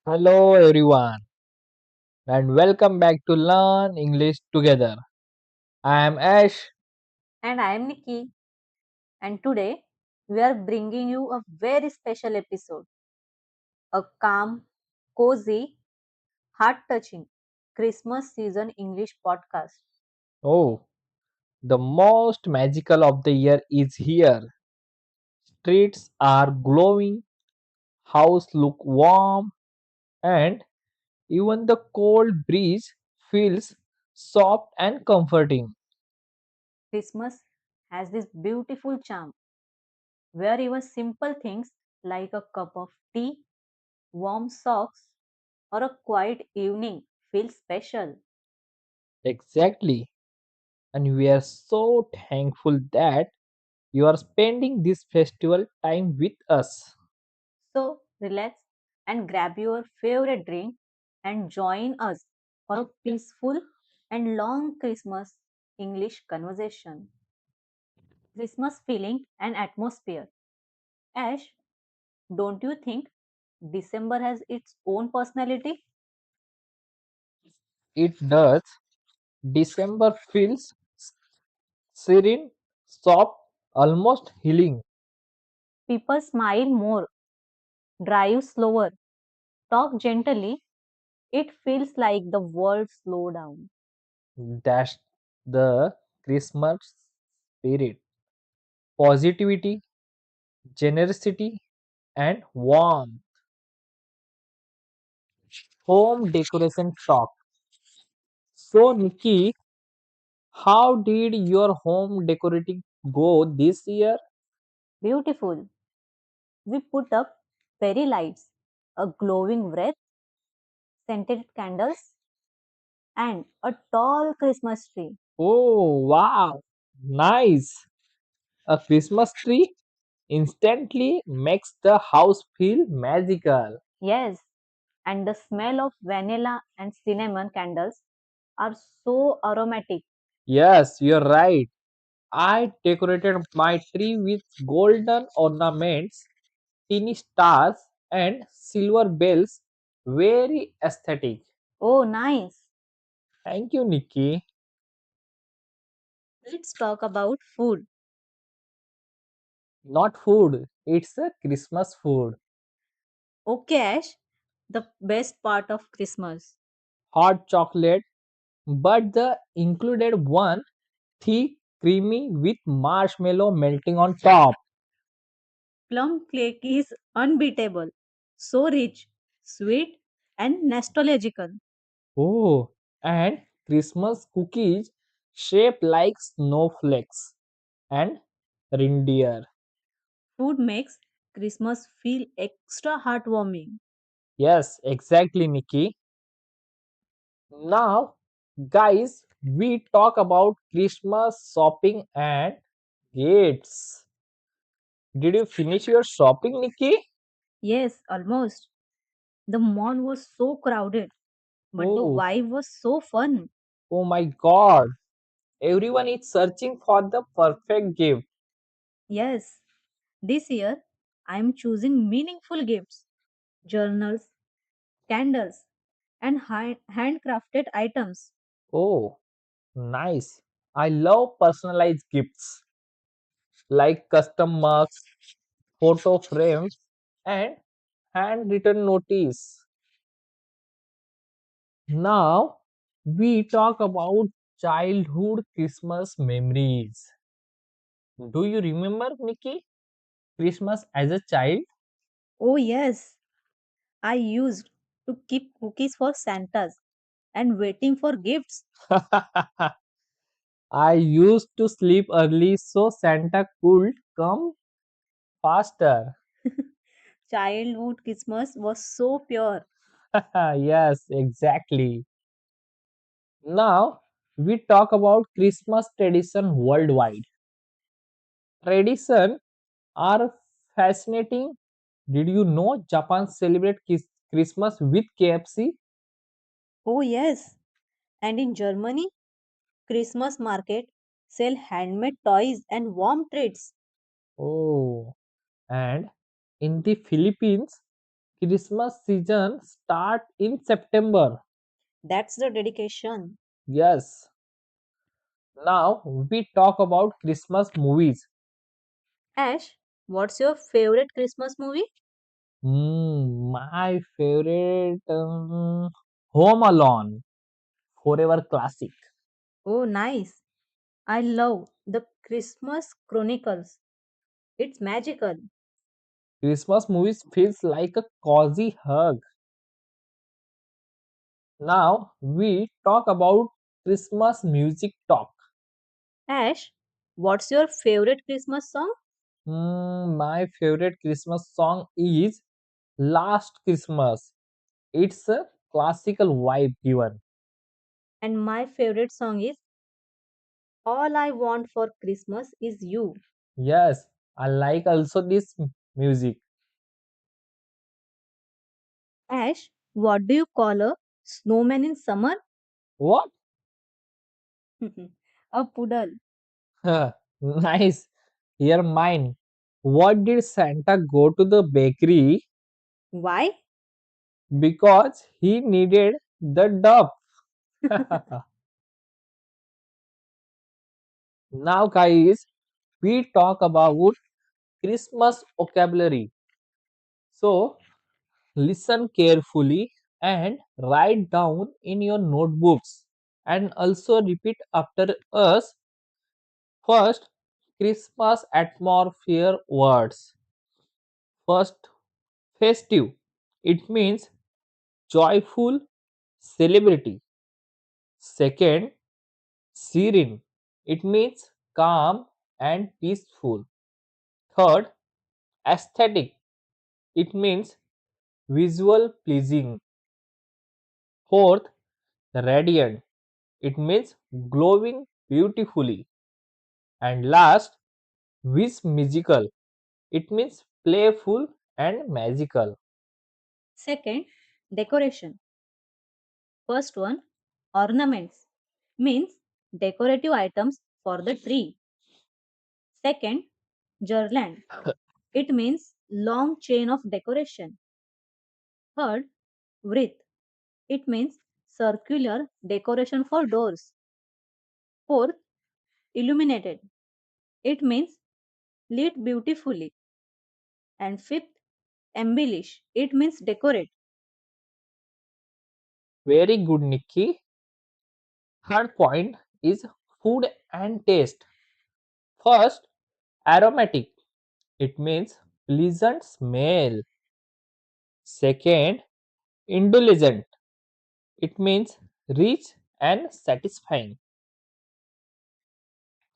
Hello everyone and welcome back to Learn English Together. I am Ash. And I am Nikki. And today we are bringing you a very special episode, a calm, cozy, heart touching Christmas season English podcast. Oh, the most magical of the year is here. Streets are glowing, house look warm, and even the cold breeze feels soft and comforting. Christmas has this beautiful charm where even simple things like a cup of tea, warm socks, or a quiet evening feel special. Exactly. And we are so thankful that you are spending this festival time with us. So relax and grab your favorite drink and join us for a peaceful and long Christmas English conversation. Christmas feeling and atmosphere. Ash, don't you think December has its own personality? It does. December feels serene, soft, almost healing. People smile more, drive slower, talk gently. It feels like the world slow down. That's the Christmas spirit. Positivity, generosity, and warmth. Home decoration talk. So, Nikki, how did your home decorating go this year? Beautiful. We put up fairy lights, a glowing wreath, scented candles, and a tall Christmas tree. Oh, wow! Nice! A Christmas tree instantly makes the house feel magical. Yes, and the smell of vanilla and cinnamon candles are so aromatic. Yes, you're right. I decorated my tree with golden ornaments, teeny stars, and silver bells. Very aesthetic. Oh, nice. Thank you, Nikki. Let's talk about food. Not food, it's a Christmas food. Okay, Ash, the best part of Christmas. Hot chocolate, but the included one thick, creamy with marshmallow melting on top. Plum cake is unbeatable. So rich, sweet, and nostalgical. Oh, and Christmas cookies shaped like snowflakes and reindeer. Food makes Christmas feel extra heartwarming. Yes, exactly, Nikki. Now, guys, we talk about Christmas shopping and gifts. Did you finish your shopping, Nikki? Yes, almost. The mall was so crowded, but the Oh, vibe was so fun. oh my God. Everyone is searching for the perfect gift. Yes, this year I am choosing meaningful gifts, journals, candles, and handcrafted items. Oh, nice. I love personalized gifts like custom mugs, photo frames, and handwritten notice. Now, we talk about childhood Christmas memories. Do you remember, Nikki, Christmas as a child? Oh, yes, I used to keep cookies for Santas and waiting for gifts. I used to sleep early so Santa could come faster. Childhood Christmas was so pure. Yes, exactly. Now, we talk about Christmas tradition worldwide. Tradition are fascinating. Did you know Japan celebrate Christmas with KFC? Oh, yes, And in Germany, Christmas market sell handmade toys and warm treats. Oh, and in the Philippines, Christmas season start in September. That's the dedication. Yes. Now we talk about Christmas movies. Ash, what's your favorite Christmas movie? My favorite Home Alone, forever classic. Oh, nice. I love the Christmas Chronicles. It's magical. Christmas movies feels like a cozy hug. Now we talk about Christmas music talk. Ash, what's your favorite Christmas song? My favorite Christmas song is Last Christmas. It's a classical vibe given. And my favorite song is All I Want for Christmas Is You. Yes, I like also this music. Ash, what do you call a snowman in summer? What? A poodle. Nice. Here mine. What did Santa go to the bakery? Why? Because he needed the duff. Now, guys, we talk about Christmas vocabulary. So, listen carefully and write down in your notebooks and also repeat after us. First, Christmas atmosphere words. First, festive. It means joyful celebrity. Second, serene. It means calm and peaceful. Third, aesthetic. It means visual pleasing. Fourth, radiant. It means glowing beautifully. And last, wish magical. It means playful and magical. Second, decoration. First one, ornaments. Means decorative items for the tree. Second, girland. It means long chain of decoration. Third, wreath. It means circular decoration for doors. Fourth, illuminated. It means lit beautifully. And fifth, embellish. It means decorate. Very good, Nikki. Third point is food and taste. First, aromatic. It means pleasant smell. Second, indulgent. It means rich and satisfying.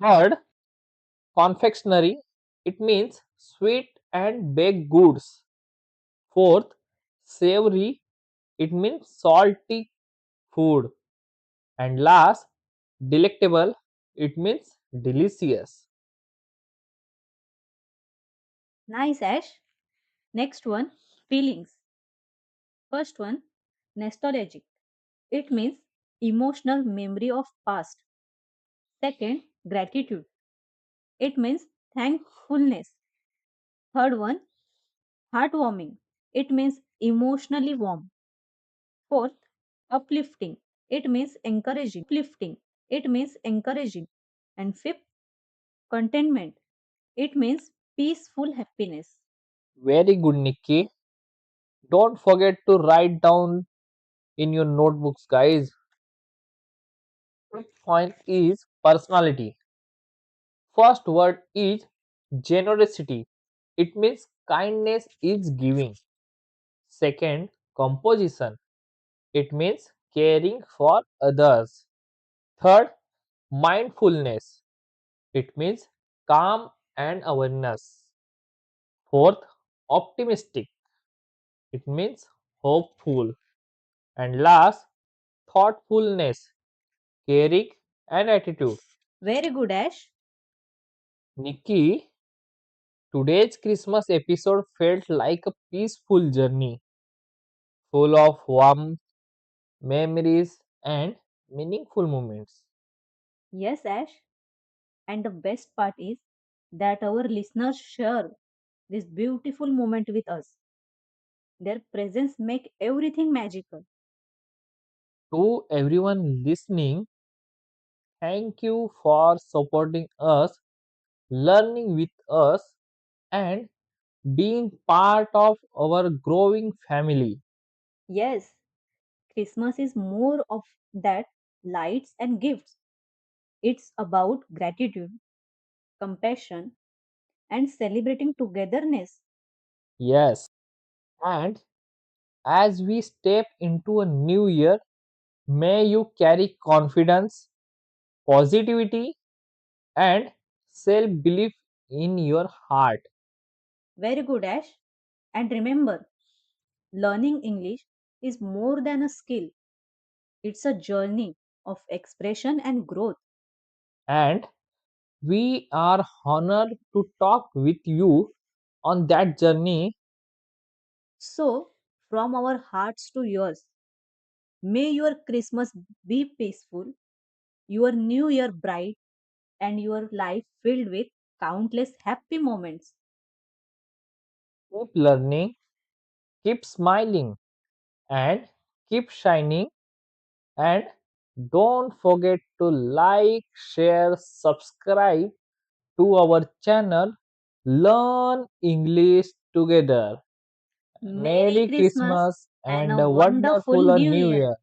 Third, confectionery. It means sweet and baked goods. Fourth, savory. It means salty food. And last, delectable. It means delicious. Nice, Ash. Next one, feelings. First one, nostalgic. It means emotional memory of past. Second, gratitude. It means thankfulness. Third one, heartwarming. It means emotionally warm. Fourth, uplifting. It means encouraging. And fifth, contentment. It means peaceful happiness. Very good, Nikki. Don't forget to write down in your notebooks, guys. Fifth point is personality. First word is generosity. It means kindness is giving. Second, composition. It means caring for others. Third, mindfulness. It means calm and awareness. Fourth, optimistic. It means hopeful. And last, thoughtfulness, caring and attitude. Very good, Ash. Nikki, today's Christmas episode felt like a peaceful journey full of warmth, memories, and meaningful moments. Yes, Ash. And the best part is that our listeners share this beautiful moment with us. Their presence make everything magical. To everyone listening, thank you for supporting us, learning with us, and being part of our growing family. Yes, Christmas is more of that lights and gifts. It's about gratitude, compassion, and celebrating togetherness. Yes, and as we step into a new year, may you carry confidence, positivity, and self belief in your heart. Very good, Ash. And remember, learning English is more than a skill, it's a journey of expression and growth. And we are honored to talk with you on that journey. So, from our hearts to yours, may your Christmas be peaceful, your new year bright, and your life filled with countless happy moments. Keep learning, keep smiling, and keep shining. And don't forget to like, share, subscribe to our channel. Learn English together. Merry Merry Christmas Christmas and and a a wonderful wonderful new New year. Year.